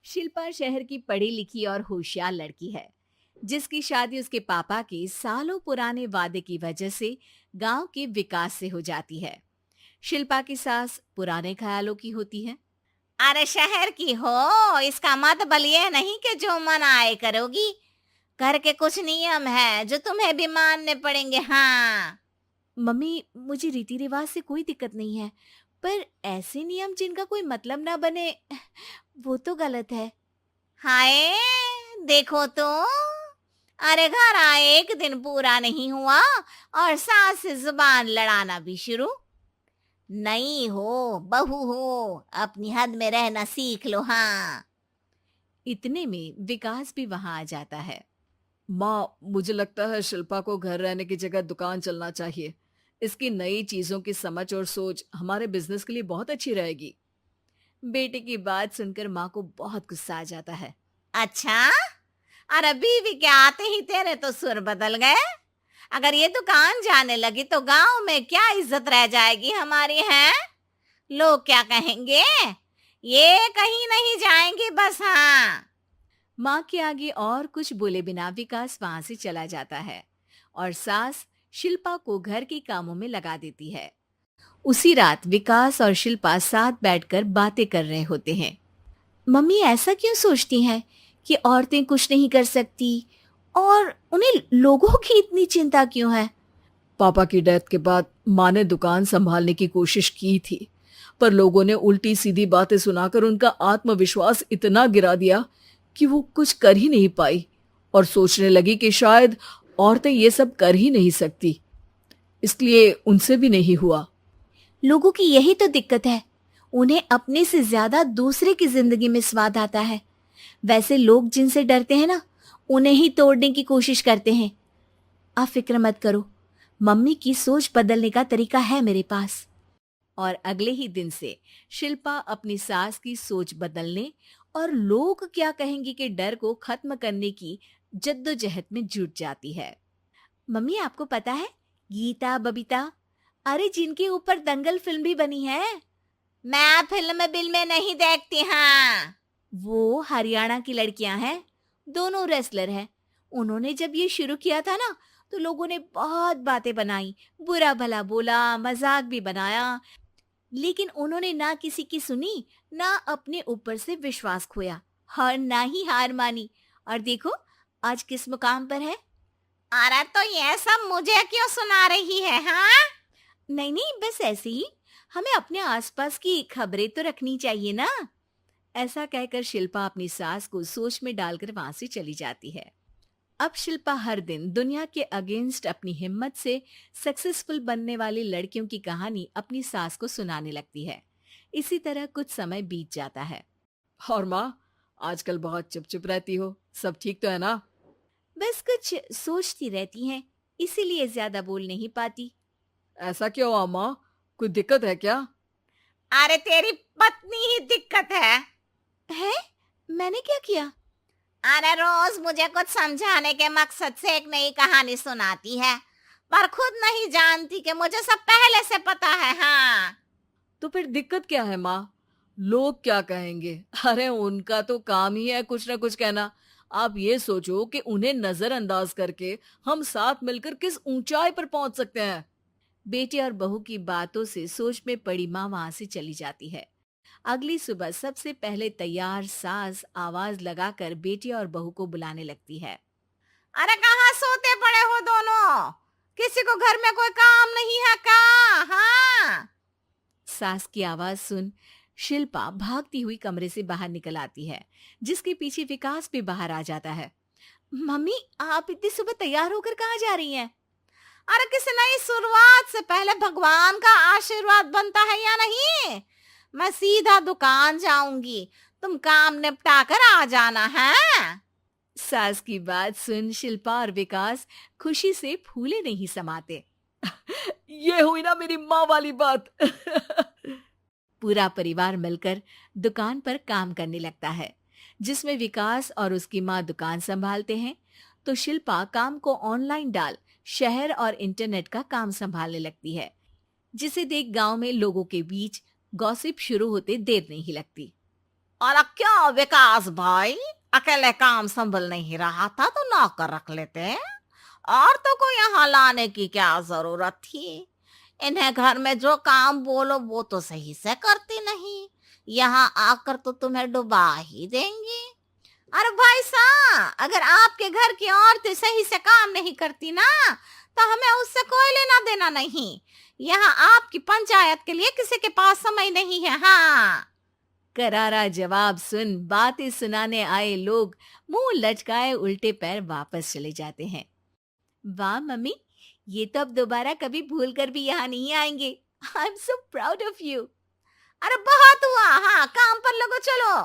शिल्पा शहर की पढ़ी लिखी और होशियार लड़की है, जिसकी शादी उसके पापा के सालों पुराने वादे की वजह से गांव के विकास से हो जाती है। शिल्पा की सास पुराने ख्यालों की होती है। अरे शहर की हो, इसका मतलब ये नहीं कि जो मन आए करोगी। घर के कुछ नियम है जो तुम्हें भी मानने पड़ेंगे। हाँ। मम्मी, मुझे रीति रिवाज से कोई दिक्कत नहीं है, पर ऐसे नियम जिनका कोई मतलब ना बने, वो तो गलत है। हाय, देखो तो। अरे घर आए एक दिन पूरा नहीं हुआ और सास से जुबान लड़ाना भी शुरू। नहीं हो, बहू हो, अपनी हद में रहना सीख लो। हाँ। इतने में विकास भी वहां आ जाता है। माँ, मुझे लगता है शिल्पा को घर रहने की जगह दुकान चलना चाहिए। इसकी नई चीजों की समझ और सोच हमारे बिजनेस के लिए बहुत अच्छी रहेगी। बेटे की बात सुनकर माँ को बहुत गुस्सा आ जाता है। अच्छा, अरे बीवी के आते ही तेरे तो सुर बदल गए। अगर ये दुकान जाने लगी तो गांव में क्या इज्जत रह जाएगी हमारी है? लोग क्या कहेंगे? ये कहीं नहीं जाएंगी बस। हाँ। माँ के आगे और कुछ बोले बिना विकास वहां से चला जाता है और सास शिल्पा को घर के कामों में लगा देती है। उसी रात विकास और शिल्पा साथ बैठकर बातें कर रहे होते हैं। मम्मी ऐसा क्यों सोचती हैं कि औरतें कुछ नहीं कर सकती, और उन्हें लोगों की इतनी चिंता क्यों है? पापा की डेथ के बाद माँ ने दुकान संभालने की कोशिश की थी, पर लोगों ने उल्टी सीधी बातें सुनाकर उनका आत्मविश्वास इतना गिरा दिया कि वो कुछ कर ही नहीं पाई और सोचने लगी कि शायद औरतें ये सब कर ही नहीं सकती। इसलिए उनसे भी नहीं हुआ। लोगों की यही तो दिक्कत है, उन्हें अपने से ज्यादा दूसरे की जिंदगी में स्वाद आता है। वैसे लोग जिनसे डरते हैं ना, उन्हें ही तोड़ने की कोशिश करते हैं। आप फिक्र मत करो, मम्मी की सोच बदलने का तरीका है मेरे पास। और अगले ही दिन से शिल्पा अपनी सास की सोच बदलने और लोग क्या कहेंगे के डर को खत्म करने की जद्दोजहद में जुट जाती है। मम्मी, आपको पता है, गीता बबीता, अरे जिनके ऊपर दंगल फिल्म भी बनी है, मैं फिल्म बिल में नहीं देखती। हाँ। वो हरियाणा की लड़कियां हैं। दोनों रेसलर हैं। उन्होंने जब ये शुरू किया था ना, तो लोगों ने बहुत बातें बनाई, बुरा भला बोला, मजाक भी बनाया, लेकिन उन्होंने ना किसी की सुनी, ना अपने ऊपर से विश्वास खोया और ना ही हार मानी। और देखो आज किस मुकाम पर है। अरे तो ये सब मुझे क्यों सुना रही है? हाँ। नहीं नहीं, बस ऐसे ही, हमें अपने आसपास की खबरें तो रखनी चाहिए ना। ऐसा कहकर शिल्पा अपनी सास को सोच में डालकर वहां से चली जाती है। अब शिल्पा हर दिन दुनिया के अगेंस्ट अपनी हिम्मत से सक्सेसफुल बनने वाली लड़कियों की कहानी अपनी सास को सुनाने लगती है। इसी तरह कुछ समय बीत जाता है। और माँ, आजकल बहुत चुप चुप रहती हो, सब ठीक तो है ना? बस कुछ सोचती रहती हैं, इसीलिए ज्यादा बोल नहीं पाती। ऐसा क्यों हुआ माँ? कोई दिक्कत है क्या? अरे तेरी पत्नी ही दिक्कत है। है? मैंने क्या किया? अरे रोज मुझे कुछ समझाने के मकसद से एक नई कहानी सुनाती है, पर खुद नहीं जानती कि मुझे सब पहले से पता है। हाँ। तो फिर दिक्कत क्या है माँ? लोग क्या कहेंगे? अरे उनका तो काम ही है कुछ ना कुछ कहना। आप ये सोचो कि उन्हें नजरअंदाज करके हम साथ मिलकर किस ऊंचाई पर पहुंच सकते हैं। बेटे और बहू की बातों से सोच में पड़ी माँ वहां से चली जाती है। अगली सुबह सबसे पहले तैयार सास आवाज लगाकर बेटे और बहू को बुलाने लगती है। अरे कहाँ सोते पड़े हो दोनों? किसी को घर में कोई काम नहीं है का? हाँ। सास की आवाज सुन शिल्पा भागती हुई कमरे से बाहर निकल आती है, जिसके पीछे विकास भी बाहर आ जाता है। मम्मी, आप इतनी सुबह तैयार होकर कहाँ जा रही हैं? अरे किसी नई शुरुआत से पहले भगवान का आशीर्वाद बनता है या नहीं? मैं सीधा दुकान जाऊंगी, तुम काम निपटा कर आ जाना है। सास की बात सुन शिल्पा और विकास खुशी से फूले नहीं समाते। ये हुई ना मेरी माँ वाली बात। पूरा परिवार मिलकर दुकान पर काम करने लगता है, जिसमें विकास और उसकी माँ दुकान संभालते हैं, तो शिल्पा काम को ऑनलाइन डाल शहर और इंटरनेट का काम संभालने लगती है, जिसे देख गांव में लोगों के बीच गॉसिप शुरू होते देर नहीं लगती। और क्या विकास भाई, अकेले काम संभल नहीं रहा था तो नौकर रख लेते, औरतों को यहाँ लाने की क्या जरूरत थी। इन्हें घर में जो काम बोलो वो तो सही से करती नहीं, यहाँ आकर तो तुम्हें डुबा ही देंगी। अरे भाई साहब, अगर आपके घर की औरतें सही से काम नहीं करती ना तो हमें उससे कोई लेना देना नहीं। यहाँ आपकी पंचायत के लिए किसी के पास समय नहीं है। हाँ, करारा जवाब सुन बातें सुनाने आए लोग मुंह लटकाए उल्टे पैर वापस चले जाते हैं। वाह मम्मी, ये तो अब दोबारा कभी भूल कर भी यहाँ नहीं आएंगे। I am so proud of you. अरे बहुत हुआ, हाँ काम पर लगो चलो।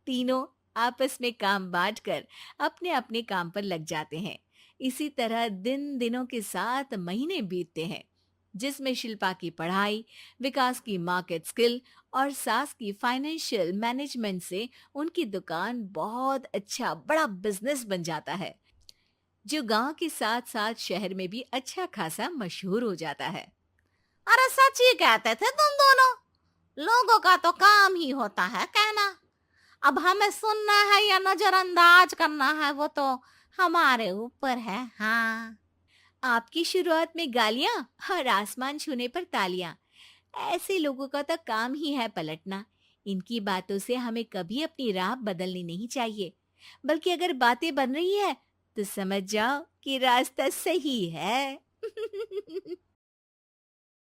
तीनों आपस में काम बांटकर अपने अपने काम पर लग जाते हैं। इसी तरह दिनों के साथ महीने बीतते हैं, जिसमें शिल्पा की पढ़ाई, विकास की मार्केट स्किल और सास की फाइनेंशियल मैनेजमेंट से उनकी दुकान बहुत अच्छा बड़ा बिजनेस बन जाता है, जो गांव के साथ साथ शहर में भी अच्छा खासा मशहूर हो जाता है। अरे सच ही कहते थे तुम दोनों, लोगों का तो काम ही होता है कहना। अब हमें सुनना है या नजरअंदाज करना है वो तो हमारे ऊपर है। हाँ, आपकी शुरुआत में गालियां और आसमान छूने पर तालियां, ऐसे लोगों का तो काम ही है पलटना। इनकी बातों से हमें कभी अपनी राह बदलनी नहीं चाहिए, बल्कि अगर बातें बन रही है तो समझ जाओ कि रास्ता सही है।